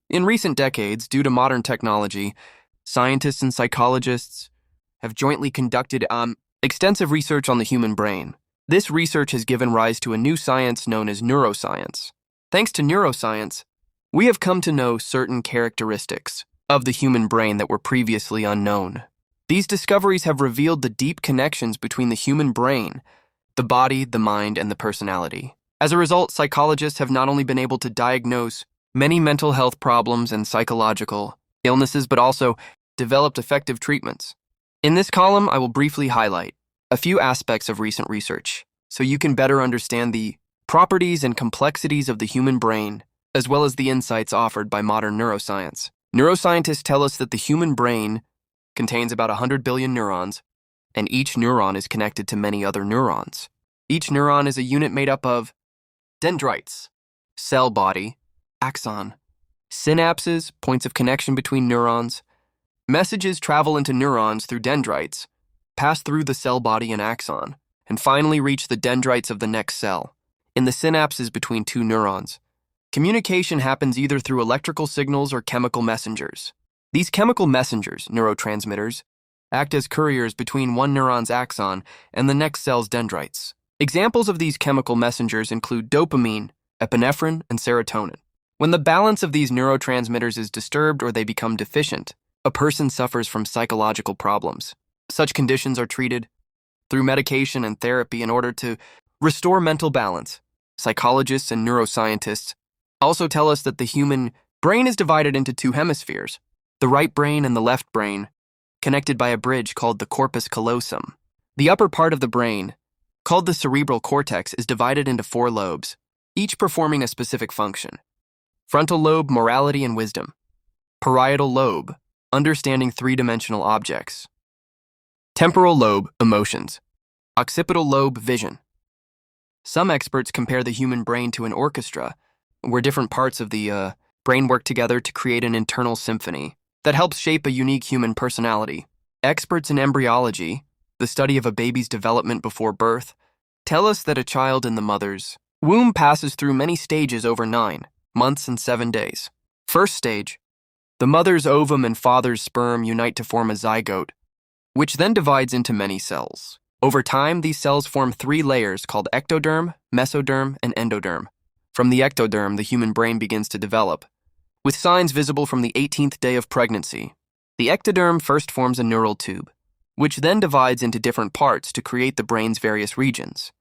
In recent decades, due to modern technology, scientists and psychologists have jointly conducted extensive research on the human brain. This research has given rise to a new science known as neuroscience. Thanks to neuroscience, we have come to know certain characteristics of the human brain that were previously unknown. These discoveries have revealed the deep connections between the human brain, the body, the mind, and the personality. As a result, psychologists have not only been able to diagnose many mental health problems and psychological illnesses, but also developed effective treatments. In this column, I will briefly highlight a few aspects of recent research so you can better understand the properties and complexities of the human brain, as well as the insights offered by modern neuroscience. Neuroscientists tell us that the human brain contains about 100 billion neurons, and each neuron is connected to many other neurons. Each neuron is a unit made up of dendrites, cell body, axon, synapses, points of connection between neurons. Messages travel into neurons through dendrites, pass through the cell body and axon, and finally reach the dendrites of the next cell, in the synapses between two neurons. Communication happens either through electrical signals or chemical messengers. These chemical messengers, neurotransmitters, act as couriers between one neuron's axon and the next cell's dendrites. Examples of these chemical messengers include dopamine, epinephrine, and serotonin. When the balance of these neurotransmitters is disturbed or they become deficient, a person suffers from psychological problems. Such conditions are treated through medication and therapy in order to restore mental balance. Psychologists and neuroscientists also tell us that the human brain is divided into two hemispheres, the right brain and the left brain, connected by a bridge called the corpus callosum. The upper part of the brain, called the cerebral cortex, is divided into 4 lobes, each performing a specific function. Frontal lobe, morality and wisdom. Parietal lobe, understanding three-dimensional objects. Temporal lobe, emotions. Occipital lobe, vision. Some experts compare the human brain to an orchestra, where different parts of the brain work together to create an internal symphony that helps shape a unique human personality. Experts in embryology, the study of a baby's development before birth, tell us that a child in the mother's womb passes through many stages over 9 months and 7 days. First stage, the mother's ovum and father's sperm unite to form a zygote, which then divides into many cells. Over time, these cells form 3 layers called ectoderm, mesoderm, and endoderm. From the ectoderm, the human brain begins to develop, with signs visible from the 18th day of pregnancy. The ectoderm first forms a neural tube, which then divides into different parts to create the brain's various regions.